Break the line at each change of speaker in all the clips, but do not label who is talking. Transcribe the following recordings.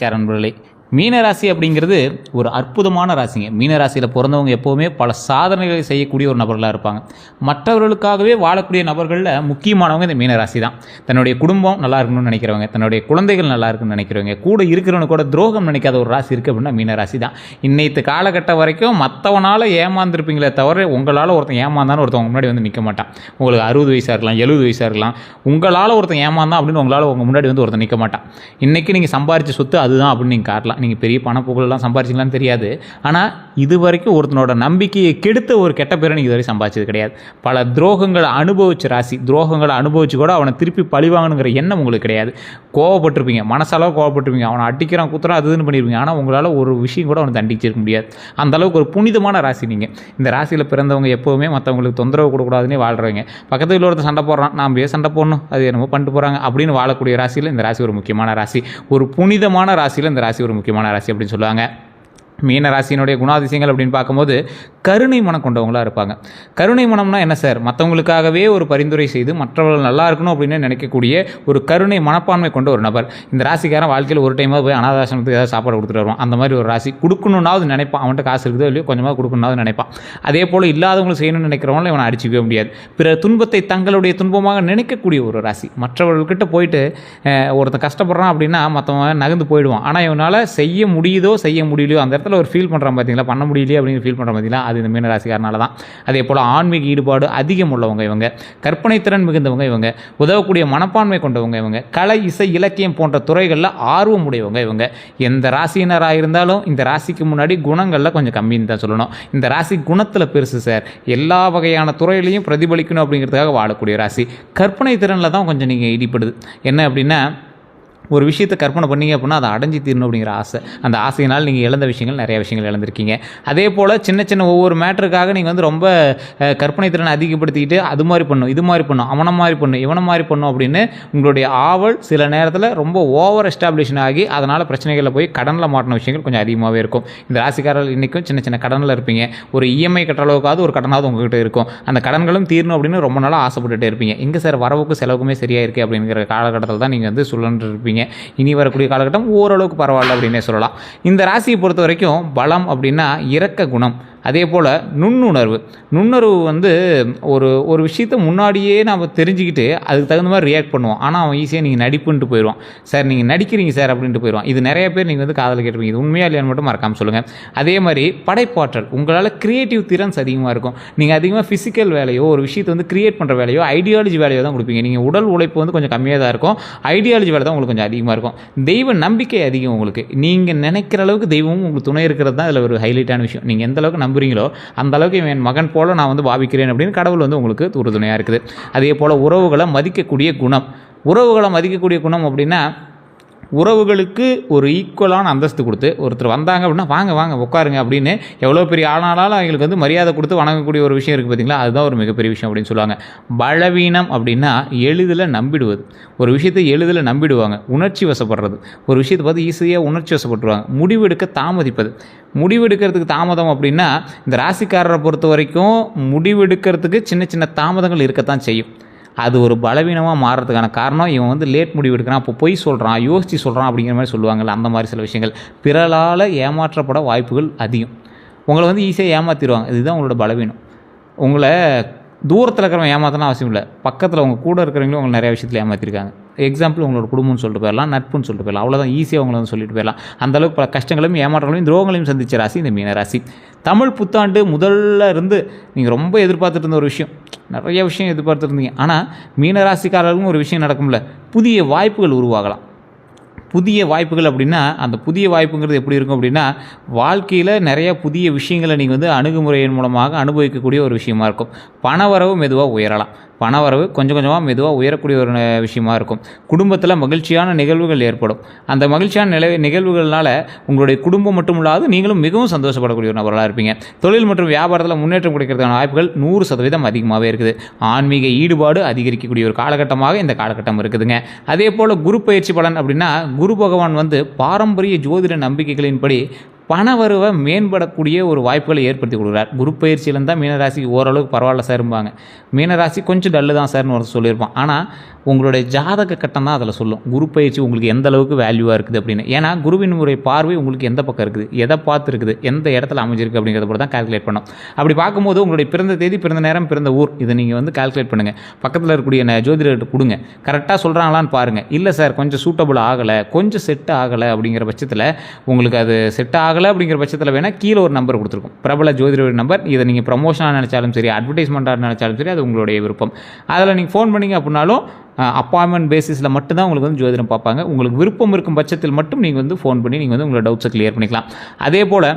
மீனராசிக்கார நண்பர்களே, மீனராசி அப்படிங்கிறது ஒரு அற்புதமான ராசிங்க. மீனராசியில் பிறந்தவங்க எப்போவுமே பல சாதனைகளை செய்யக்கூடிய ஒரு நபர்களாக இருப்பாங்க. மற்றவர்களுக்காகவே வாழக்கூடிய நபர்களில் முக்கியமானவங்க இந்த மீனராசி தான். தன்னுடைய குடும்பம் நல்லா இருக்கணும்னு நினைக்கிறவங்க, தன்னுடைய குழந்தைகள் நல்லா இருக்குன்னு நினைக்கிறவங்க, கூட இருக்கிறவங்க கூட துரோகம் நினைக்காத ஒரு ராசி இருக்குது அப்படின்னா மீனராசி தான். இன்னைத்து காலகட்டம் வரைக்கும் மற்றவனால் ஏமாந்துருப்பீங்களே தவிர உங்களால் ஒருத்தன் ஏமாந்தான்னு ஒருத்தவங்க முன்னாடி வந்து நிற்க மாட்டான். உங்களுக்கு 60 வயசாக இருக்கலாம், 70 வயசாக இருக்கலாம், உங்களால் ஒருத்தன் ஏமாந்தான் அப்படின்னு உங்களால் உங்கள் முன்னாடி வந்து ஒருத்தன் நிற்க மாட்டான். இன்றைக்கி நீங்கள் சம்பாரித்த சொத்து அதுதான் அப்படின்னு நீங்கள் காட்டலாம். நீங்கள் பெரிய பணப்புகழெல்லாம் சம்பாரிச்சிங்களான்னு தெரியாது. ஆனால் இது வரைக்கும் ஒருத்தனோட நம்பிக்கையை கெடுத்த ஒரு கெட்ட பேரை நீங்கள் இதுவரை சம்பாதிச்சது கிடையாது. பல துரோகங்களை அனுபவிச்ச ராசி. துரோகங்களை அனுபவிச்சு கூட அவனை திருப்பி பழிவாங்கணுங்கிற எண்ணம் உங்களுக்கு கிடையாது. கோவப்பட்டிருப்பீங்க, மனசளவு கோவப்பட்டிருப்பீங்க, அவனை அடிக்கிறான் குத்துறான் அதுன்னு பண்ணியிருப்பீங்க. ஆனால் உங்களால் ஒரு விஷயம் கூட அவனை தண்டிச்சிருக்க முடியாது. அந்தளவுக்கு ஒரு புனிதமான ராசி நீங்கள். இந்த ராசியில் பிறந்தவங்க எப்போவுமே மற்றவங்களுக்கு தொந்தரவு கொடுக்கூடாதுன்னே வாழ்கிறவங்க. பக்கத்தில் ஒருத்தர் சண்டை போடுறான், நாம் போய் சண்டை போடணும், அது என்னமோ பண்ணிட்டு போகிறாங்க அப்படின்னு வாழக்கூடிய ராசியில் இந்த ராசி ஒரு முக்கியமான ராசி. ஒரு புனிதமான ராசியில் இந்த ராசி ஒரு முக்கியமான ராசி அப்படின்னு சொல்லுவாங்க. மீனராசியினுடைய குணாதிசயங்கள் அப்படின்னு பார்க்கும்போது கருணை மனம் கொண்டவங்களாக இருப்பாங்க. கருணை மனம்னா என்ன சார்? மற்றவங்களுக்காகவே ஒரு பரிந்துரை செய்து மற்றவர்கள் நல்லா இருக்கணும் அப்படின்னு நினைக்கக்கூடிய ஒரு கருணை மனப்பான்மை கொண்ட ஒரு நபர். இந்த ராசிக்காரன் வாழ்க்கையில் ஒரு டைமாக போய் அனாதாசிரமத்துக்கு ஏதாவது சாப்பாடு கொடுத்துட்டு வருவான். அந்த மாதிரி ஒரு ராசி. கொடுக்கணுன்னாவது நினைப்பான், அவன்கிட்ட காசு இருக்குதோ இல்லையோ கொஞ்சமாக கொடுக்கணுன்னாவது நினைப்பான். அதே போல் இல்லாதவங்களுக்கு செய்யணும்னு நினைக்கிறவங்களும் இவனை அடிச்சிக்கவே முடியாது. பிற துன்பத்தை தங்களுடைய துன்பமாக நினைக்கக்கூடிய ஒரு ராசி. மற்றவர்கள்கிட்ட போயிட்டு ஒருத்தன் கஷ்டப்படுறான் அப்படின்னா மற்றவன் நகர்ந்து போயிடுவான். ஆனால் இவனால் செய்ய முடியுதோ செய்ய முடியலையோ அந்த இடத்துல ஒரு ஃபீல் பண்ணுறான் பார்த்தீங்களா, பண்ண முடியலையே அப்படின்னு ஃபீல் பண்ணுறான் பார்த்தீங்களா, அது இந்த மீனராசிக்காரனால தான். அதே போல் ஆன்மீக ஈடுபாடு அதிகம் உள்ளவங்க இவங்க. கற்பனை திறன் மிகுந்தவங்க இவங்க. உதவக்கூடிய மனப்பான்மை கொண்டவங்க இவங்க. கலை, இசை, இலக்கியம் போன்ற துறைகளில் ஆர்வம் உடையவங்க இவங்க. எந்த ராசியினராக இருந்தாலும் இந்த ராசிக்கு முன்னாடி குணங்களில் கொஞ்சம் கம்மின்னு தான் சொல்லணும். இந்த ராசி குணத்தில் பெருசு சார். எல்லா வகையான துறையிலையும் பிரதிபலிக்கணும் அப்படிங்கிறதுக்காக வாழக்கூடிய ராசி. கற்பனை திறனில் தான் கொஞ்சம் நீங்கள் ஈடுபடுது. என்ன அப்படின்னா, ஒரு விஷயத்தை கற்பனை பண்ணிங்க அப்படின்னா அதை அடைஞ்சி தீரணும் அப்படிங்கிற ஆசை. அந்த ஆசையினால் நீங்கள் இழந்த விஷயங்கள் நிறைய விஷயங்கள் இழந்திருக்கீங்க. அதே போல் சின்ன சின்ன ஒவ்வொரு மேட்டருக்காக நீங்கள் வந்து ரொம்ப கற்பனை திறனை அதிகப்படுத்திக்கிட்டு அது மாதிரி பண்ணும், இது மாதிரி பண்ணும், அவனை மாதிரி பண்ணும், இவனை மாதிரி பண்ணும் அப்படின்னு உங்களுடைய ஆவல் சில நேரத்தில் ரொம்ப ஓவர் எஸ்டாப்ளிஷன் ஆகி அதனால் பிரச்சனைகளில் போய் கடனில் மாட்டின விஷயங்கள் கொஞ்சம் அதிகமாகவே இருக்கும். இந்த ராசிக்காரர்கள் இன்றைக்கும் சின்ன சின்ன கடனில் இருப்பீங்க. ஒரு இஎம்ஐ கட்டுற அளவுக்காவது ஒரு கடனாவது உங்கள்கிட்ட இருக்கும். அந்த கடன்களும் தீரணும் அப்படின்னு ரொம்ப நாளாக ஆசைப்பட்டுட்டே இருப்பீங்க. எங்கே சார் வரவுக்கு செலவுக்குமே சரியாக இருக்குது அப்படிங்கிற காலகட்டத்தில் தான் நீங்கள் வந்து சுழன்று இருப்பீங்க. இனி வரக்கூடிய காலகட்டம் ஓரளவுக்கு பரவாயில்ல அப்படின்னே சொல்லலாம். இந்த ராசியை பொறுத்த வரைக்கும் பலம் அப்படின்னா இரக்க குணம். அதே போல் நுண்ணுணர்வு வந்து ஒரு விஷயத்தை முன்னாடியே நாம் தெரிஞ்சுக்கிட்டு அதுக்கு தகுந்த மாதிரி ரியாக்ட் பண்ணுவோம். ஆனால் அவன் ஈஸியாக நீங்கள் நடிப்புன்ட்டு போயிடுவான். சார் நீங்கள் நடிக்கிறீங்க சார் அப்படின்ட்டு போயிடுவான். இது நிறைய பேர் நீங்கள் வந்து காதல் கேட்டிருப்பீங்க. இது உண்மையாக இல்லையான்னு மட்டும் மறக்காமல் சொல்லுங்கள். அதே மாதிரி படைப்பாற்றல். உங்களால் கிரியேட்டிவ் திறன்ஸ் அதிகமாக இருக்கும். நீங்கள் அதிகமாக ஃபிசிக்கல் வேலையோ ஒரு விஷயத்தை வந்து கிரியேட் பண்ணுற வேலையோ ஐடியாலஜி வேலையோ தான் கொடுப்பீங்க. நீங்கள் உடல் உழைப்பு வந்து கொஞ்சம் கம்மியாக தான் இருக்கும். ஐடியாலஜி வேலை தான் உங்களுக்கு கொஞ்சம் அதிகமாக இருக்கும். தெய்வ நம்பிக்கை அதிகம் உங்களுக்கு. நீங்கள் நினைக்கிற அளவுக்கு தெய்வமும் உங்களுக்கு துணை இருக்கிறது தான் இதில் ஒரு ஹைலைட்டான விஷயம். நீங்கள் எந்த அளவுக்கு நம்புறீங்களோ அந்த அளவுக்கு என் மகன் போல நான் வந்து பாவிக்கிறேன் அப்படின்னு கடவுள் வந்து உங்களுக்கு உறுதுணையாக இருக்குது. அதே போல் உறவுகளை மதிக்கக்கூடிய குணம் அப்படின்னா உறவுகளுக்கு ஒரு ஈக்குவலான அந்தஸ்து கொடுத்து ஒருத்தர் வந்தாங்க அப்படின்னா வாங்க வாங்க உட்காருங்க அப்படின்னு எவ்வளோ பெரிய ஆளானாலும் அவங்களுக்கு வந்து மரியாதை கொடுத்து வணங்கக்கூடிய ஒரு விஷயம் இருக்குது பார்த்தீங்களா, அதுதான் ஒரு மிகப்பெரிய விஷயம் அப்படின்னு சொல்லுவாங்க. பலவீனம் அப்படின்னா எளிதில் நம்பிடுவது. ஒரு விஷயத்தை எளிதில் நம்பிடுவாங்க. உணர்ச்சி வசப்படுறது. ஒரு விஷயத்தை பார்த்து ஈஸியாக உணர்ச்சி வசப்பட்டுருவாங்க. முடிவெடுக்கிறதுக்கு தாமதம் அப்படின்னா இந்த ராசிக்காரரை பொறுத்த வரைக்கும் முடிவெடுக்கிறதுக்கு சின்ன சின்ன தாமதங்கள் இருக்கத்தான் செய்யும். அது ஒரு பலவீனமாக மாறுறதுக்கான காரணம் இவன் வந்து லேட் முடிவு எடுக்கிறான், அப்போ பொய் சொல்கிறான், யோசித்து சொல்கிறான் அப்படிங்கிற மாதிரி சொல்லுவாங்கள்ல, அந்த மாதிரி சில விஷயங்கள். பிறரால் ஏமாற்றப்பட வாய்ப்புகள் அதிகம். உங்களை வந்து ஈஸியாக ஏமாற்றிடுவாங்க. இதுதான் உங்களோட பலவீனம். உங்களை தூரத்தில் இருக்கிறவங்க ஏமாத்தலாம் அவசியம் இல்லை. பக்கத்தில் உங்கள் கூட இருக்கிறவங்களும் உங்களை நிறைய விஷயத்தில் ஏமாற்றிருக்காங்க. எக்ஸாம்பிள் உங்களோட குடும்பம்னு சொல்லிட்டு போயிடலாம், நட்புன்னு சொல்லிட்டு போயிடலாம். அவ்வளோதான், ஈஸியாக அவங்கள வந்து சொல்லிட்டு போயிடலாம். அந்தளவுக்கு பல கஷ்டங்களையும் ஏமாற்றங்களையும் துரோகங்களையும் சந்தித்த ராசி இந்த மீனராசி. தமிழ் புத்தாண்டு முதல்ல இருந்து நீங்கள் ரொம்ப எதிர்பார்த்துட்டு இருந்த ஒரு விஷயம், நிறைய விஷயம் எதிர்பார்த்துருந்தீங்க. ஆனால் மீனராசிக்காரர்களுக்கும் ஒரு விஷயம் நடக்கும்ல, புதிய வாய்ப்புகள் உருவாகலாம். புதிய வாய்ப்புகள் அப்படின்னா அந்த புதிய வாய்ப்புங்கிறது எப்படி இருக்கும் அப்படின்னா வாழ்க்கையில் நிறைய புதிய விஷயங்களை நீங்கள் வந்து அணுகுமுறையின் மூலமாக அனுபவிக்கக்கூடிய ஒரு விஷயமா இருக்கும். பணவரவு மெதுவாக உயரலாம். பணவரவு கொஞ்சம் கொஞ்சமாக மெதுவாக உயரக்கூடிய ஒரு விஷயமா இருக்கும். குடும்பத்தில் மகிழ்ச்சியான நிகழ்வுகள் ஏற்படும். அந்த மகிழ்ச்சியான நிகழ்வுகள்னால உங்களுடைய குடும்பம் மட்டும் இல்லாது நீங்களும் மிகவும் சந்தோஷப்படக்கூடிய ஒரு நபர்களாக இருப்பீங்க. தொழில் மற்றும் வியாபாரத்தில் முன்னேற்றம் கிடைக்கிறதுக்கான வாய்ப்புகள் 100% அதிகமாகவே இருக்குது. ஆன்மீக ஈடுபாடு அதிகரிக்கக்கூடிய ஒரு காலகட்டமாக இந்த காலகட்டம் இருக்குதுங்க. அதே போல் குரு பயிற்சி பலன் அப்படின்னா குரு பகவான் வந்து பாரம்பரிய ஜோதிட நம்பிக்கைகளின்படி பணவரவை மேம்படக்கூடிய ஒரு வாய்ப்புகளை ஏற்படுத்தி கொடுக்குறார். குரு பயிற்சியிலேருந்து தான் மீனராசிக்கு ஓரளவுக்கு பரவாயில்ல சார்பாங்க. மீனராசி கொஞ்சம் டல்லு தான் சார்னு ஒரு சொல்லியிருப்பான். ஆனால் உங்களுடைய ஜாதக கட்டம் தான் அதில் சொல்லும் குரு பயிற்சி உங்களுக்கு எந்த அளவுக்கு வேல்யூவாக இருக்குது அப்படின்னு. ஏன்னா குருவின் முறை பார்வை உங்களுக்கு எந்த பக்கம் இருக்குது, எதை பார்த்து இருக்குது, எந்த இடத்துல அமைஞ்சிருக்கு அப்படிங்கிறத போல தான் கால்குலேட் பண்ணும். அப்படி பார்க்கும்போது உங்களுடைய பிறந்த தேதி, பிறந்த நேரம், பிறந்த ஊர் இதை நீங்கள் வந்து கால்குலேட் பண்ணுங்கள். பக்கத்தில் இருக்கக்கூடிய ஜோதிடர்கிட்ட கொடுங்க, கரெக்டாக சொல்கிறாங்களான்னு பாருங்கள். இல்லை சார் கொஞ்சம் சூட்டபுள் ஆகலை, கொஞ்சம் செட் ஆகலை அப்படிங்கிற பட்சத்தில் உங்களுக்கு அது செட் ஆகலை அப்படிங்கிற பட்சத்தில் வேணால் கீழே ஒரு நம்பர் கொடுத்துருக்கும், பிரபல ஜோதிடர் நம்பர். இதை நீங்கள் ப்ரமோஷனாக நினச்சாலும் சரி, அட்வர்டைஸ்மெண்ட்டாக நினச்சாலும் சரி, அது உங்களுடைய விருப்பம். அதில் நீங்கள் ஃபோன் பண்ணிங்க அப்படின்னாலும் அப்பாயின்மெண்ட் பேசிஸில் மட்டும்தான் உங்களுக்கு வந்து ஜோதிடம் பார்ப்பாங்க. உங்களுக்கு விருப்பம் இருக்கும் பட்சத்தில் மட்டும் நீங்கள் வந்து ஃபோன் பண்ணி நீங்கள் வந்து உங்களோட டவுட்ஸை கிளியர் பண்ணிக்கலாம். அதே போல்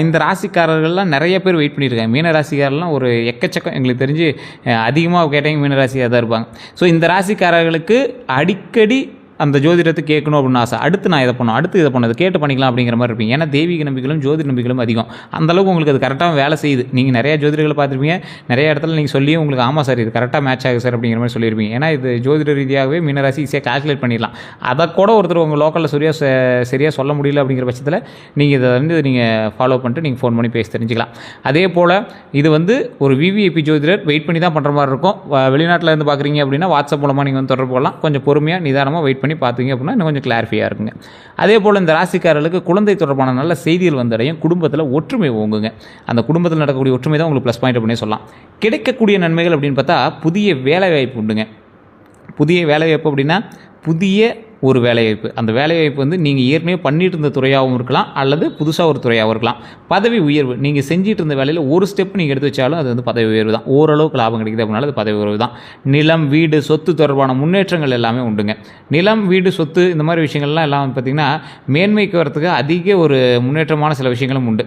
இந்த ராசிக்காரர்கள்லாம் நிறைய பேர் வெயிட் பண்ணியிருக்காங்க. மீன ராசிக்காரர்லாம் ஒரு எக்கச்சக்கம், எங்களுக்கு தெரிஞ்சு அதிகமாக கேட்டவங்க மீன ராசியாக தான் இருப்பாங்க. ஸோ இந்த ராசிக்காரர்களுக்கு அடிக்கடி அந்த ஜோதிடத்தை கேட்கணும் அப்படின்னு ஆசை. அடுத்து நான் இதை பண்ணணும், அடுத்து இதை பண்ணது கேட்டு பண்ணிக்கலாம் அப்படிங்கிற மாதிரி இருப்பீங்க. ஏன்னா தெய்வீக நம்பிக்கைகளும் ஜோதிட நம்பிக்கைகளும் அதிகம். அந்தளவுக்கு உங்களுக்கு அது கரெக்டாக வேலை செய்யுது. நீங்கள் நிறைய ஜோதிடர்களை பார்த்துருப்பீங்க, நிறைய இடத்துல நீங்கள் சொல்லியும் உங்களுக்கு ஆமாம் சார் இது கரெக்டாக மேட்ச் ஆகுது சார் அப்படிங்கிற மாதிரி சொல்லியிருப்பீங்க. ஏன்னா இது ஜோதிட ரீதியாகவே மீனராசி ஈஸியாக கால்குலேட் பண்ணிடலாம். அதை கூட ஒருத்தர் உங்கள் லோக்கலில் சரியாக சொல்ல முடியல அப்படிங்கிற பட்சத்தில் நீங்கள் இதை வந்து நீங்கள் ஃபாலோ பண்ணிட்டு நீங்கள் ஃபோன் பண்ணி பேசி தெரிஞ்சுக்கலாம். அதே போல் இது வந்து ஒரு விவிஐபி ஜோதிடர் வெயிட் பண்ணி தான் பண்ணுற மாதிரி இருக்கும். வெளிநாட்டில் இருந்து பார்க்குறீங்க அப்படின்னா வாட்ஸ்அப் மூலமாக நீங்கள் வந்து தொடர்பு கொள்ளலாம். கொஞ்சம் பொறுமையாக நிதானமாக வெயிட் பண்ணி பார்த்தீங்க அப்படின்னா இன்னும் கொஞ்சம் கிளாரிஃபையாக இருக்குங்க. அதே போல் இந்த ராசிக்காரர்களுக்கு குழந்தை தொடர்பான நல்ல செய்திகள் வந்தடையும். குடும்பத்தில் ஒற்றுமை ஓங்குங்க. அந்த குடும்பத்தில் நடக்கக்கூடிய ஒற்றுமை தான் உங்களுக்கு ப்ளஸ் பாயிண்ட் அப்படின்னு சொல்லலாம். கிடைக்கக்கூடிய நன்மைகள் அப்படின்னு பார்த்தா புதிய வேலைவாய்ப்பு உண்டுங்க. புதிய வேலைவாய்ப்பு அப்படின்னா புதிய ஒரு வேலைவாய்ப்பு. அந்த வேலைவாய்ப்பு வந்து நீங்கள் ஏற்கனவே பண்ணிட்டு இருந்த துறையாகவும் இருக்கலாம், அல்லது புதுசாக ஒரு துறையாகவும் இருக்கலாம். பதவி உயர்வு, நீங்கள் செஞ்சிட்டு இருந்த வேலையில் ஒரு ஸ்டெப் நீங்கள் எடுத்து வச்சாலும் அது வந்து பதவி உயர்வு தான். ஓரளவுக்கு லாபம் கிடைக்குது அப்படின்னாலும் அது பதவி உயர்வு தான். நிலம், வீடு, சொத்து தொடர்பான முன்னேற்றங்கள் எல்லாமே உண்டுங்க. நிலம், வீடு, சொத்து இந்த மாதிரி விஷயங்கள்லாம் எல்லாம் வந்து பார்த்திங்கன்னா மேன்மைக்கு வரத்துக்கு அதிக ஒரு முன்னேற்றமான சில விஷயங்களும் உண்டு.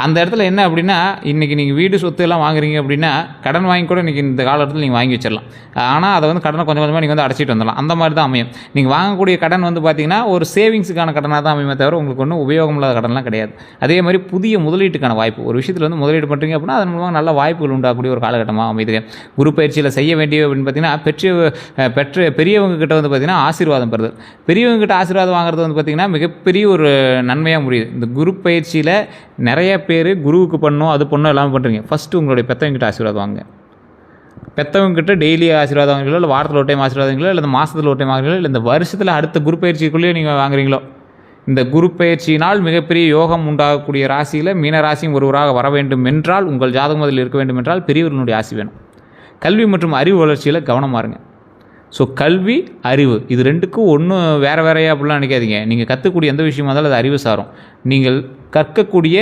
அந்த இடத்துல என்ன அப்படின்னா, இன்றைக்கி நீங்கள் வீடு சொத்து எல்லாம் வாங்குறீங்க அப்படின்னா கடன் வாங்கி கூட இன்றைக்கி இந்த காலத்தில் நீங்கள் வாங்கி வச்சிடலாம். ஆனால் அதை வந்து கடனை கொஞ்சம் கொஞ்சமாக நீங்கள் வந்து அடைச்சிட்டு வந்துடலாம். அந்த மாதிரி தான் அமையும். நீங்கள் வாங்கக்கூடிய கடன் வந்து பார்த்திங்கன்னா ஒரு சேவிங்ஸுக்கான கடனாக தான் அமையுமே தவிர உங்களுக்கு ஒன்றும் உபயோகம் இல்லாத கடன்லாம் கிடையாது. அதே மாதிரி புதிய முதலீட்டுக்கான வாய்ப்பு, ஒரு விஷயத்தில் வந்து முதலீடு பண்ணுறீங்க அப்படின்னா அதன் மூலமாக நல்ல வாய்ப்புகள் உண்டாகக்கூடிய ஒரு காலகட்டமாக அமைதுங்க. குரு பயிற்சியில் செய்ய வேண்டிய அப்படின்னு பார்த்திங்கன்னா பெரியவங்க கிட்ட வந்து பார்த்திங்கன்னா ஆசீர்வாதம் பெறுது. பெரியவங்க கிட்ட ஆசீர்வாதம் வாங்குறது வந்து பார்த்திங்கன்னா மிகப்பெரிய ஒரு நன்மையாக முடியுது. இந்த குரு பயிற்சியில் நிறைய பேர் குருவுக்கு பண்ணணும், அது பண்ணணும் எல்லாமே பண்ணுறீங்க. ஃபஸ்ட்டு உங்களுடைய பெற்றவங்கிட்ட ஆசீர்வாதம் வாங்க. பெற்றவங்ககிட்ட டெய்லி ஆசீர்வாதம் வாங்குறீங்களோ, இல்லை வாரத்தில் ஒரு டைம் ஆசீர்வாதம் வாங்குறீங்களோ, இல்லை மாதத்தில் ஒரு டைம் வாங்குறீங்களோ, இல்லை இந்த வருஷத்தில் அடுத்த குரு பயிற்சிக்குள்ளேயே நீங்கள் வாங்குறீங்களோ, இந்த குரு பயிற்சியினால் மிகப்பெரிய யோகம் உண்டாகக்கூடிய ராசியில் மீன ராசியும் ஒருவராக வர வேண்டும் என்றால், உங்கள் ஜாதகம் அதில் இருக்க வேண்டும் என்றால் பெரியவர்களுடைய ஆசி வேணும். கல்வி மற்றும் அறிவு வளர்ச்சியில் கவனமாக இருங்க. ஸோ கல்வி, அறிவு இது ரெண்டுக்கும் ஒன்றும் வேறு வேறையாக அப்படிலாம் நினைக்காதீங்க. நீங்கள் கற்றுக்கூடிய எந்த விஷயமா இருந்தாலும் அது அறிவு சாரும். நீங்கள் கற்கக்கூடிய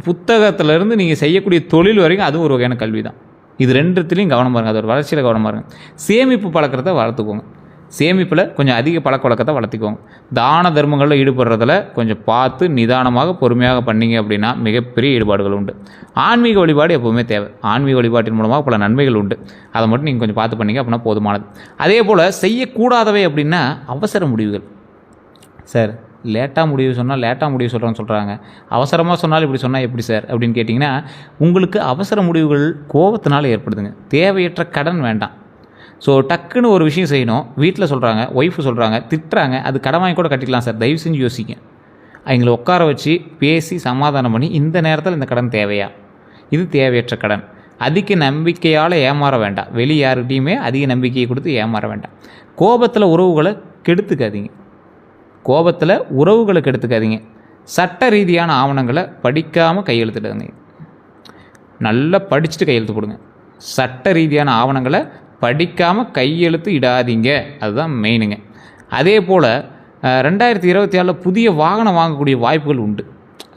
புத்தகத்திலேருந்து நீங்கள் செய்யக்கூடிய தொழில் வரைக்கும் அதுவும் ஒரு வகையான கல்வி தான். இது ரெண்டுத்துலேயும் கவனமாக இருங்க. அதோட வளர்ச்சியில் கவனமாக இருங்க. சேமிப்பு பழக்கத்தை வளர்த்துக்கோங்க. சேமிப்பில் கொஞ்சம் அதிக பழக்க வழக்கத்தை வளர்த்திக்கோங்க. தான தர்மங்களில் ஈடுபடுறதில் கொஞ்சம் பார்த்து நிதானமாக பொறுமையாக பண்ணிங்க அப்படின்னா மிகப்பெரிய ஈடுபாடுகள் உண்டு. ஆன்மீக வழிபாடு எப்போவுமே தேவை. ஆன்மீக வழிபாட்டின் மூலமாக பல நன்மைகள் உண்டு. அதை மட்டும் நீங்கள் கொஞ்சம் பார்த்து பண்ணிங்க அப்படின்னா போதுமானது. அதே போல் செய்யக்கூடாதவை அப்படின்னா அவசர முடிவுகள். சார் லேட்டாக முடிவு சொன்னால் லேட்டாக முடிவு சொல்கிறாங்க, அவசரமாக சொன்னாலும் இப்படி சொன்னால் எப்படி சார் அப்படின்னு கேட்டிங்கன்னா, உங்களுக்கு அவசர முடிவுகள் கோபத்தினால ஏற்படுதுங்க. தேவையற்ற கடன் வேண்டாம். ஸோ டக்குன்னு ஒரு விஷயம் செய்யணும், வீட்டில் சொல்கிறாங்க, ஒய்ஃபு சொல்கிறாங்க, திட்டுறாங்க, அது கடன் வாங்கி கூட கட்டிக்கலாம் சார், தயவு செஞ்சு யோசிங்க. அவங்கள உட்கார வச்சு பேசி சமாதானம் பண்ணி இந்த நேரத்தில் இந்த கடன் தேவையா, இது தேவையற்ற கடன். அதிக நம்பிக்கையால் ஏமாற வேண்டாம். வெளியே யாருக்கிட்டையுமே அதிக நம்பிக்கையை கொடுத்து ஏமாற வேண்டாம். கோபத்தில் உறவுகளை கெடுத்துக்காதீங்க. சட்ட ரீதியான ஆவணங்களை படிக்காமல் கையெழுத்துடுங்க. நல்லா படிச்சுட்டு கையெழுத்து போடுங்க. சட்ட ரீதியான ஆவணங்களை படிக்காமல் கையெழுத்து இடாதீங்க, அதுதான் மெயினுங்க. அதே போல் 2024 புதிய வாகனம் வாங்கக்கூடிய வாய்ப்புகள் உண்டு.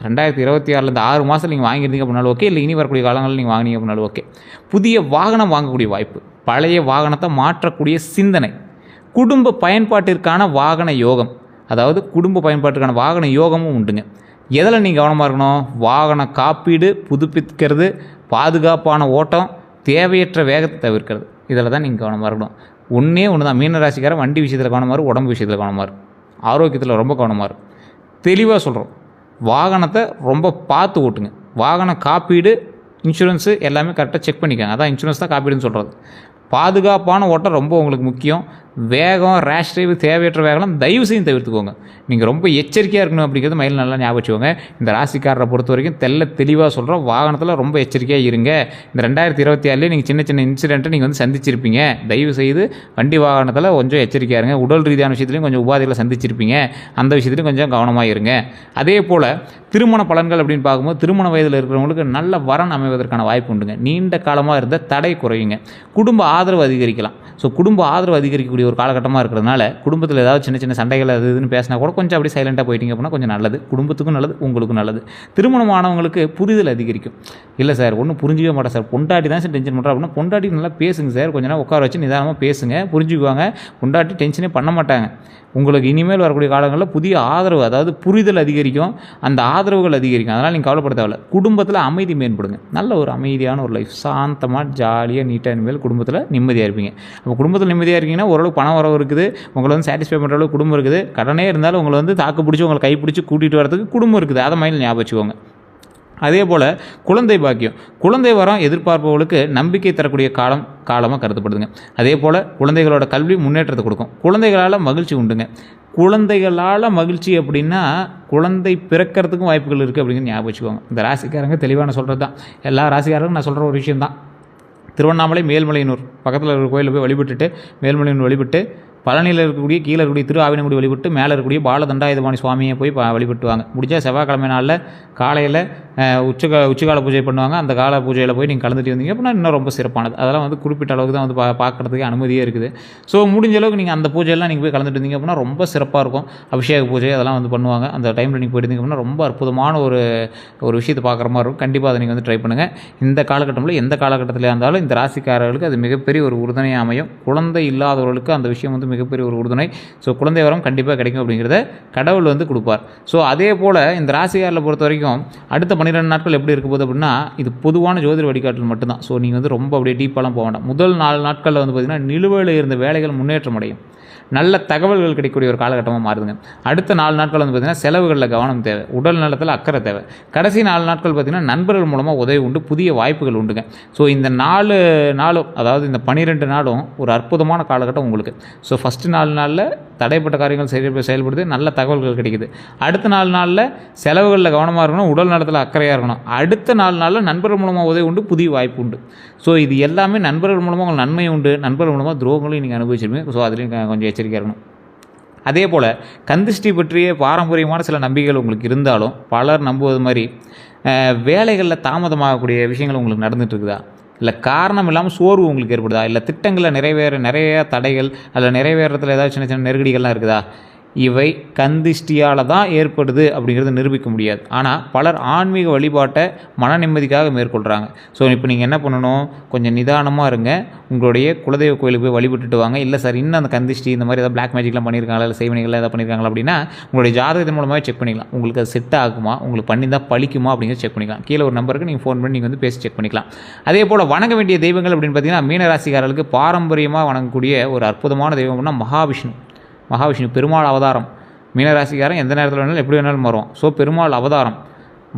2026 இந்த 6 மாதத்தில் நீங்கள் வாங்கியிருந்தீங்க அப்படின்னாலும் ஓகே, இல்லை இனி வரக்கூடிய காலங்களில் நீங்கள் வாங்கினீங்க அப்படின்னாலும் ஓகே. புதிய வாகனம் வாங்கக்கூடிய வாய்ப்பு, பழைய வாகனத்தை மாற்றக்கூடிய சிந்தனை, குடும்ப பயன்பாட்டிற்கான வாகன யோகம், அதாவது குடும்ப பயன்பாட்டுக்கான வாகன யோகமும் உண்டுங்க. எதில் நீங்கள் கவனமாக இருக்கணும்? வாகன காப்பீடு, புதுப்பிக்கிறது, பாதுகாப்பான ஓட்டம், தேவையற்ற வேகத்தை தவிர்க்கிறது, இதில் தான் நீங்கள் கவனமாக இருக்கணும். ஒன்று தான் மீனராசிக்காரன் வண்டி விஷயத்தில் கவனமாக இருக்கும், உடம்பு விஷயத்தில் கவனமாக இருக்கும், ஆரோக்கியத்தில் ரொம்ப கவனமாக இருக்கும். தெளிவாக சொல்கிறோம், வாகனத்தை ரொம்ப பார்த்து ஓட்டுங்க. வாகன காப்பீடு, இன்சூரன்ஸு எல்லாமே கரெக்டாக செக் பண்ணிக்கோங்க. அதான் இன்சூரன்ஸ் தான் காப்பீடுன்னு சொல்கிறது. பாதுகாப்பான ஓட்டம் ரொம்ப உங்களுக்கு முக்கியம். வேகம், ரேஷ் டிரைவ், தேவையற்ற வேகம்லாம் தயவு செய்து தவிர்த்துக்கோங்க. நீங்கள் ரொம்ப எச்சரிக்கையாக இருக்கணும் அப்படிங்கிறது மைண்டில் நல்லா ஞாபகம் வச்சுக்கோங்க. இந்த ராசிக்காரரை பொறுத்த வரைக்கும் தெளிவாக சொல்கிறோம், வாகனத்தில் ரொம்ப எச்சரிக்கையாக இருங்க. இந்த 2024 நீங்கள் சின்ன சின்ன இன்சிடென்ட்டை நீங்கள் வந்து சந்திச்சிருப்பீங்க. தயவு செய்து வண்டி வாகனத்தில் கொஞ்சம் எச்சரிக்கையாக இருங்க. உடல் ரீதியான விஷயத்துலையும் கொஞ்சம் உபாதைகளை சந்திச்சிருப்பீங்க, அந்த விஷயத்துலையும் கொஞ்சம் கவனமாக இருங்க. அதே போல் திருமண பலன்கள் அப்படின்னு பார்க்கும்போது திருமண வயதில் இருக்கிறவங்களுக்கு நல்ல வரன் அமைவதற்கான வாய்ப்பு உண்டுங்க. நீண்ட காலமாக இருந்த தடை குறையுங்க. குடும்ப ஆதரவு அதிகரிக்கலாம். ஸோ குடும்ப ஆதரவு அதிகரிக்கக்கூடிய ஒரு காலகட்டமாக இருக்கிறதுனால குடும்பத்தில் ஏதாவது சின்ன சின்ன சண்டைகள் அது இதுன்னு பேசினா கூட கொஞ்சம் அப்படி சைலண்ட்டாக போயிட்டீங்க அப்படின்னா கொஞ்சம் நல்லது. குடும்பத்துக்கும் நல்லது, உங்களுக்கும் நல்லது. திருமணமானவங்களுக்கு புரிதல் அதிகரிக்கும். இல்லை சார் ஒன்றும் புரிஞ்சிக்கவே மாட்டேன் சார், பொண்டாட்டி தான் சார் டென்ஷன் பண்ணுறா அப்படின்னா பொண்டாட்டி நல்லா பேசுங்க சார், கொஞ்ச நேரம் உட்கார வச்சு நிதானமாக பேசுங்க, புரிஞ்சுக்குவாங்க. பொண்டாட்டி டென்ஷனே பண்ண மாட்டாங்க. உங்களுக்கு இனிமேல் வரக்கூடிய காலங்களில் புதிய ஆதரவு, அதாவது புரிதல் அதிகரிக்கும், அந்த ஆதரவுகள் அதிகரிக்கும். அதனால் நீங்கள் கவலைப்பட தேவையில்ல. குடும்பத்தில் அமைதி மேம்படுங்க. நல்ல ஒரு அமைதியான ஒரு லைஃப், சாந்தமாக ஜாலியாக நீட்டாக இனிமேல் குடும்பத்தில் நிம்மதியாக இருப்பீங்க. அப்போ குடும்பத்தில் நிம்மதியாக இருக்கீங்கன்னா ஓரளவுக்கு பணம் வரவு இருக்குது, உங்களை வந்து சாட்டிஸ்ஃபை பண்ணுற அளவுக்கு குடும்பம் இருக்குது. கடனே இருந்தாலும் உங்களை வந்து தாக்கு பிடிச்சி உங்களை கை பிடிச்சி கூட்டிகிட்டு வரதுக்கு குடும்பம் இருக்குது. அதை மைண்டில் ஞாபகம் வச்சுக்கோங்க. அதே போல் குழந்தை பாக்கியம், குழந்தை வரம் எதிர்பார்ப்பவர்களுக்கு நம்பிக்கை தரக்கூடிய காலமாக கருதப்படுதுங்க. அதே போல் குழந்தைகளோட கல்வி முன்னேற்றத்தை கொடுக்கும். குழந்தைகளால் மகிழ்ச்சி உண்டுங்க. குழந்தைகளால் மகிழ்ச்சி அப்படின்னா குழந்தை பிறக்கிறதுக்கும் வாய்ப்புகள் இருக்குது அப்படிங்கிற ஞாபகம் வச்சுக்கோங்க. இந்த ராசிக்காரங்க தெளிவான சொல்கிறது தான். எல்லா ராசிக்காரங்களும் நான் சொல்கிற ஒரு விஷயந்தான். திருவண்ணாமலை மேல்மலையனூர் பக்கத்தில் இருக்கிற கோயிலில் போய் வழிபட்டுட்டு, மேல்மலையனூர் வழிபட்டு, பழனியில் இருக்கக்கூடிய கீழே இருக்கக்கூடிய திரு ஆவினங்குடி வழிபட்டு, மேலே இருக்கக்கூடிய பாலதண்டாயுதபாணி சுவாமியை போய் வழிபட்டுவாங்க. முடிஞ்சால் செவ்வாய்க்கிழமை நாளில் காலையில் உச்சிகால பூஜை பண்ணுவாங்க. அந்த கால பூஜையில் போய் நீங்கள் கலந்துட்டு வந்தீங்க அப்படின்னா இன்னும் ரொம்ப சிறப்பானது. அதெல்லாம் வந்து குறிப்பிட்ட அளவுக்கு தான் வந்து பார்க்குறதுக்கு அனுமதியே இருக்குது. ஸோ முடிஞ்ச அளவுக்கு நீங்கள் அந்த பூஜையெல்லாம் நீங்கள் போய் கலந்துட்டு வந்தீங்க அப்படின்னா ரொம்ப சிறப்பாக இருக்கும். அபிஷேக பூஜை அதெல்லாம் வந்து பண்ணுவாங்க. அந்த டைமில் நீங்கள் போயிட்டு அப்படின்னா ரொம்ப அற்புதமான ஒரு விஷயத்தை பார்க்குற மாதிரி இருக்கும். கண்டிப்பாக அதை நீங்கள் வந்து ட்ரை பண்ணுங்கள். இந்த காலகட்டத்தில் எந்த காலகட்டத்தில் இருந்தாலும் இந்த ராசிக்காரர்களுக்கு அது மிகப்பெரிய ஒரு உறுதுணையாக அமையும். குழந்தை இல்லாதவர்களுக்கு அந்த விஷயம் வந்து மிகப்பெரிய ஒரு உறுதுணை. ஸோ குழந்தை வரம் கண்டிப்பாக கிடைக்கும் அப்படிங்கிறத கடவுள் வந்து கொடுப்பார். ஸோ அதே போல் இந்த ராசிக்காரில் பொறுத்த வரைக்கும் அடுத்த 12 நாட்கள் எப்படி இருக்க போகுது அப்படின்னா இது பொதுவான ஜோதிட வழிகாட்டல் மட்டும்தான். ஸோ நீங்கள் வந்து ரொம்ப அப்படியே டீப்பாலாம் போக வேண்டாம். முதல் 4 நாட்களில் வந்து பார்த்திங்கன்னா நிலுவையில் இருந்த வேலைகள் முன்னேற்றம் அடையும். நல்ல தகவல்கள் கிடைக்கக்கூடிய ஒரு காலகட்டமாக மாறுதுங்க. அடுத்த 4 நாட்கள் வந்து பார்த்திங்கன்னா செலவுகளில் கவனம் தேவை, உடல் நலத்தில் அக்கறை தேவை. கடைசி 4 நாட்கள் பார்த்திங்கன்னா நண்பர்கள் மூலமாக உதவி உண்டு, புதிய வாய்ப்புகள் உண்டுங்க. ஸோ இந்த 4 நாளும், அதாவது இந்த 12 நாளும் ஒரு அற்புதமான காலகட்டம் உங்களுக்கு. ஸோ ஃபஸ்ட்டு 4 நாளில் தடைப்பட்ட காரியங்கள் செயல்படுது, நல்ல தகவல்கள் கிடைக்குது. அடுத்த 4 நாளில் செலவுகளில் கவனமாக இருக்கணும், உடல் நலத்தில் அக்கறையாக இருக்கணும். அடுத்த 4 நாளில் நண்பர்கள் மூலமாக உதவி உண்டு, புதிய வாய்ப்பு உண்டு. ஸோ இது எல்லாமே நண்பர்கள் மூலமாக உங்களுக்கு நன்மை உண்டு, நண்பர்கள் மூலமாக துரோகங்களையும் நீங்கள் அனுபவிச்சிருப்பீங்க. ஸோ அதுலேயும் கொஞ்சம் எச்சரிக்கையாக இருக்கணும். அதே போல் கந்திஷ்டி பற்றிய பாரம்பரியமான சில நம்பிக்கைகள் உங்களுக்கு இருந்தாலும் பலர் நம்புவது மாதிரி வேலைகளில் தாமதமாகக்கூடிய விஷயங்கள் உங்களுக்கு நடந்துகிட்டு இருக்குதா, இல்லை காரணம் இல்லாமல் சோர்வு உங்களுக்கு ஏற்படுதா, இல்லை திட்டங்களில் நிறைய தடைகள் அதில் நிறைவேறத்தில் ஏதாவது சின்ன சின்ன நெருக்கடிகள்லாம் இருக்குதா, இவை கந்திஷ்டியால் தான் ஏற்படுது அப்படிங்கிறத நிரூபிக்க முடியாது. ஆனால் பலர் ஆன்மீக வழிபாட்டை மன நிம்மதிக்காக மேற்கொள்கிறாங்க. ஸோ இப்போ நீங்கள் என்ன பண்ணணும், கொஞ்சம் நிதானமாக இருங்க. உங்களுடைய குலதெய்வ கோயிலுக்கு போய் வழிபட்டுட்டு வாங்க. இல்லை சார் இன்னும் அந்த கந்திஷ்டி இந்த மாதிரி ஏதாவது பிளாக் மேஜிக்லாம் பண்ணியிருக்காங்களா, இல்லை செய்வனைகள்லாம் ஏதாவது பண்ணியிருக்காங்களா அப்படின்னா உங்களுடைய ஜாதகத்தின் மூலமாக செக் பண்ணிக்கலாம். உங்களுக்கு அது செட் ஆகுமா, உங்களுக்கு பண்ணியிருந்தால் பழிக்குமா அப்படிங்கிறத செக் பண்ணிக்கலாம். கீழே ஒரு நம்பருக்கு நீங்கள் ஃபோன் பண்ணி நீங்கள் வந்து பேசி செக் பண்ணிக்கலாம். அதே போல் வணங்க வேண்டிய தெய்வங்கள் அப்படின்னு பார்த்தீங்கன்னா மீனராசிக்காரர்களுக்கு பாரம்பரியமாக வணங்கக்கூடிய ஒரு அற்புதமான தெய்வம் அப்படின்னா மகாவிஷ்ணு பெருமாள் அவதாரம். மீனராசிக்காரன் எந்த நேரத்தில் வேணாலும் எப்படி வேணாலும் வரும். ஸோ பெருமாள் அவதாரம்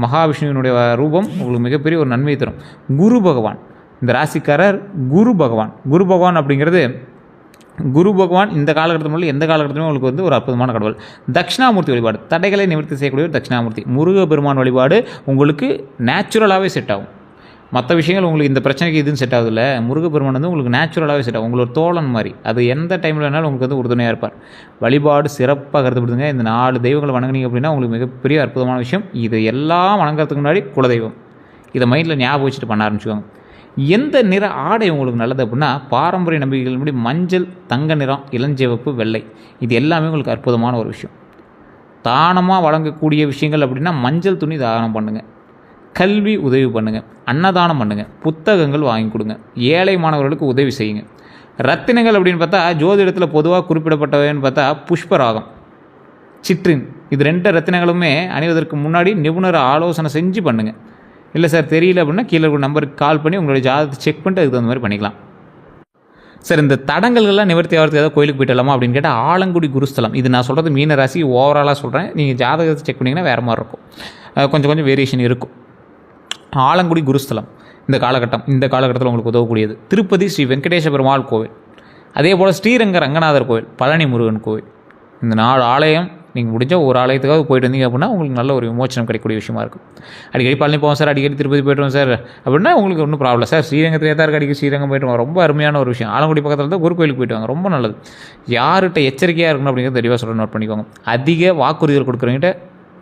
மகாவிஷ்ணுவினுடைய ரூபம் உங்களுக்கு மிகப்பெரிய ஒரு நன்மை தரும். குரு பகவான், இந்த ராசிக்காரர் குரு பகவான் அப்படிங்கிறது குரு பகவான் இந்த காலகட்டத்தில் எந்த காலகட்டத்திலும் உங்களுக்கு வந்து ஒரு அற்புதமான கடவுள். தட்சிணாமூர்த்தி வழிபாடு தடைகளை நிவர்த்தி செய்யக்கூடிய ஒரு தட்சிணாமூர்த்தி முருகப்பெருமான் வழிபாடு உங்களுக்கு நேச்சுரலாகவே செட் ஆகும். மற்ற விஷயங்கள் உங்களுக்கு இந்த பிரச்சனைக்கு இதுன்னு செட் ஆகுதுல்ல, முருகப்பெருமான் வந்து உங்களுக்கு நேச்சுரலாகவே செட் ஆகும். உங்களுக்கு ஒரு தோழன் மாதிரி, அது எந்த டைமில் வேணாலும் உங்களுக்கு வந்து உறுதுணையாக இருப்பார். வழிபாடு சிறப்பாக கருதப்படுதுங்க. இந்த 4 தெய்வங்களை வணங்குனீங்க அப்படின்னா உங்களுக்கு மிகப்பெரிய அற்புதமான விஷயம். இது எல்லாம் வணங்குறதுக்கு முன்னாடி குலதெய்வம் இதை மைண்டில் ஞாபகம் வச்சுட்டு பண்ண ஆரம்பிச்சுக்கோங்க. எந்த நிற ஆடை உங்களுக்கு நல்லது அப்படின்னா பாரம்பரிய நம்பிக்கைகள் படி மஞ்சள், தங்க நிறம், இளஞ்சிவப்பு, வெள்ளை, இது எல்லாமே உங்களுக்கு அற்புதமான ஒரு விஷயம். தானமாக வழங்கக்கூடிய விஷயங்கள் அப்படின்னா மஞ்சள் துணி தானம் பண்ணுங்கள், கல்வி உதவி பண்ணுங்கள், அன்னதானம் பண்ணுங்கள், புத்தகங்கள் வாங்கி கொடுங்க, ஏழை மாணவர்களுக்கு உதவி செய்யுங்க. ரத்தினங்கள் அப்படின்னு பார்த்தா ஜோதிடத்தில் பொதுவாக குறிப்பிடப்பட்டவைன்னு பார்த்தா புஷ்பராகம், சிட்ரின், இது 2 ரத்தினங்களுமே அணிவதற்கு முன்னாடி நிபுணர் ஆலோசனை செஞ்சு பண்ணுங்கள். இல்லை சார் தெரியல அப்படின்னா கீழே ஒரு நம்பருக்கு கால் பண்ணி உங்களுடைய ஜாதகத்தை செக் பண்ணிட்டு அதுக்கு தகுந்த மாதிரி பண்ணிக்கலாம். சார் இந்த தடங்கள்லாம் நிவர்த்தி ஆகிறதுக்கு ஏதாவது கோயிலுக்கு போயிட்டலாமா அப்படின்னு கேட்டால் ஆலங்குடி குருஸ்தலம். இது நான் சொல்கிறது மீன ராசி ஓவராலாக சொல்கிறேன். நீங்கள் ஜாதகத்தை செக் பண்ணிங்கன்னா வேறு மாதிரி இருக்கும், கொஞ்சம் வேரியேஷன் இருக்கும். ஆலங்குடி குருஸ்தலம் இந்த காலகட்டத்தில் உங்களுக்கு உதவக்கூடியது. திருப்பதி ஸ்ரீ வெங்கடேச பெருமாள் கோவில், அதே போல் ஸ்ரீரங்க ரங்கநாதர் கோவில், பழனி முருகன் கோவில், இந்த 4 ஆலயம் நீங்கள் முடிஞ்சால் ஒரு ஆலயத்துக்காக போயிட்டு வந்தீங்க அப்படின்னா உங்களுக்கு நல்ல ஒரு விமோச்சனம் கிடைக்கக்கூடிய விஷயமா இருக்கும். அடிக்கடி பழனி போவோம் சார், அடிக்கடி திருப்பதி போய்ட்டுவோம் சார் அப்படின்னா உங்களுக்கு ஒன்றும் ப்ராப்ளம் சார். ஸ்ரீரங்கத்திலே தான் அடிக்கடி ஸ்ரீரங்கம் போய்ட்டு வாங்க, ரொம்ப அருமையான ஒரு விஷயம். ஆலங்குடி பக்கத்தில் தான் குரு கோயிலுக்கு போய்ட்டு வாங்க, ரொம்ப நல்லது. யார்கிட்ட எச்சரிக்கையாக இருக்கணும் அப்படிங்கிறது தெளிவாக சொல்ல நோட் பண்ணிக்கோங்க. அதிக வாக்குறுதிகள் கொடுக்குறவங்ககிட்ட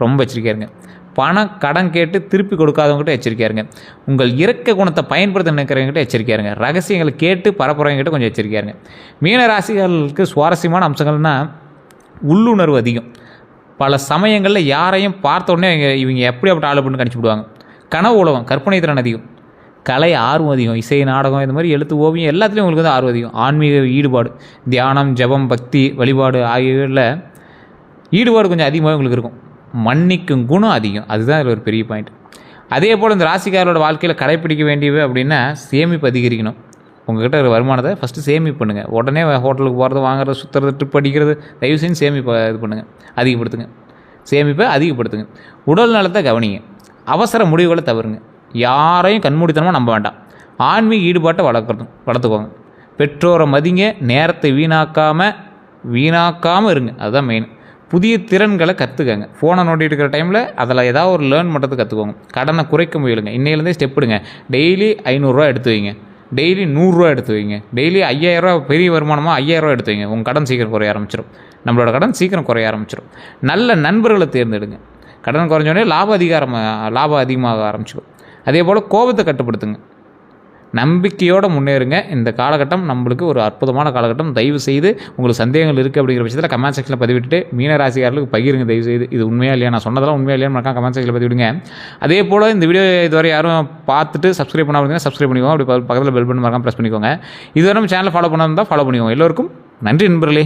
ரொம்ப எச்சரிக்கையாக இருங்க. பணம் கடன் கேட்டு திருப்பி கொடுக்காதவங்ககிட்ட எச்சரிக்கையாக இருங்க. உங்கள் இறக்க குணத்தை பயன்படுத்த நினைக்கிறவங்ககிட்ட எச்சரிக்கையாக இருங்க. ரகசியங்களை கேட்டு பரப்புறவங்ககிட்ட கொஞ்சம் எச்சரிக்கையாக இருங்க. மீன ராசிகளுக்கு சுவாரஸ்யமான அம்சங்கள்னால் உள்ளுணர்வு அதிகம். பல சமயங்களில் யாரையும் பார்த்த உடனே இவங்க எப்படியாப்பட்ட ஆள் அப்படின்னு கணிச்சுடுவாங்க. கனவு உலகம், கற்பனை திறன் அதிகம், கலை ஆர்வம் அதிகம், இசை நாடகம் இந்த மாதிரி எழுத்து ஓவியம் எல்லாத்துலேயும் உங்களுக்கு வந்து ஆர்வம் அதிகம். ஆன்மீக ஈடுபாடு, தியானம், ஜபம், பக்தி, வழிபாடு ஆகியவற்றில் ஈடுபாடு கொஞ்சம் அதிகமாக உங்களுக்கு இருக்கும். மன்னிக்கும் குணம் அதிகம், அதுதான் இதில் ஒரு பெரிய பாயிண்ட். அதே போல் இந்த ராசிக்காரோட வாழ்க்கையில் கடைப்பிடிக்க வேண்டியவை அப்படின்னா சேமிப்பு அதிகரிக்கணும். உங்கள்கிட்ட ஒரு வருமானத்தை ஃபஸ்ட்டு சேமிப்பு பண்ணுங்கள். உடனே ஹோட்டலுக்கு போகிறது, வாங்குறது, சுற்றுறது, ட்ரிப் அடிக்கிறது தயவு செஞ்சு சேமிப்பை இது பண்ணுங்கள், அதிகப்படுத்துங்க. சேமிப்பை அதிகப்படுத்துங்க. உடல் நலத்தை கவனிங்க. அவசர முடிவுகளை தவிருங்க. யாரையும் கண்மூடித்தனமாக நம்ப வேண்டாம். ஆன்மீக ஈடுபாட்டை வளர்த்துக்கோங்க. பெற்றோரை மதிங்க. நேரத்தை வீணாக்காமல் இருங்க, அதுதான் மெயின். புதிய திறன்களை கற்றுக்கங்க. ஃபோனை நோண்டிட்டு இருக்கிற டைமில் அதில் ஏதாவது ஒரு லேர்ன் பண்ணுறது கற்றுக்கோங்க. கடனை குறைக்க முயலுங்க. இன்னையிலேருந்தே ஸ்டெப் எடுங்க. டெய்லி 500 எடுத்து வைங்க, டெய்லி 100 எடுத்து வைங்க, டெய்லி 5000 பெரிய வருமானமாக 5000 எடுத்து வைங்க. உங்கள் கடன் சீக்கிரம் குறைய ஆரம்பிச்சிடும். நம்மளோட கடன் சீக்கிரம் குறைய ஆரம்பிச்சிடும். நல்ல நண்பர்களை தேர்ந்தெடுங்க. கடன் குறைஞ்சோடனே லாபம் அதிகமாக ஆரம்பிச்சிடும். அதே போல் கோபத்தை கட்டுப்படுத்துங்க. நம்பிக்கையோடு முன்னேறுங்க. இந்த காலகட்டம் நம்மளுக்கு ஒரு அற்புதமான காலகட்டம். தயவு செய்து உங்களுக்கு சந்தேகங்கள் இருக்குது அப்படிங்கிற பட்சத்தில் கமெண்ட் செக்ஷனில் பதிவிட்டு மீனராசிக்காரர்களுக்கு பகிருங்க தயவு செய்து. இது உண்மையாக இல்லையா, நான் சொன்னதெல்லாம் உண்மையாக இல்லையா கமெண்ட் செக்ஷனில் பதிவிடுங்க. அதே போல் இந்த வீடியோ இதுவரை யாரும் பார்த்துட்டு சப்ஸ்கிரைப் பண்ணாமல் சப்ஸ்கிரைப் பண்ணிக்கோங்க. அப்படி பக்கத்தில் பெல் பட்டன் மறக்காம ப்ரெஸ் பண்ணிக்கோங்க. இதுவரை நம்ம சேனலை ஃபாலோ பண்ணாமல் ஃபாலோ பண்ணிக்கோங்க. எல்லோருக்கும் நன்றி நண்பர்களே.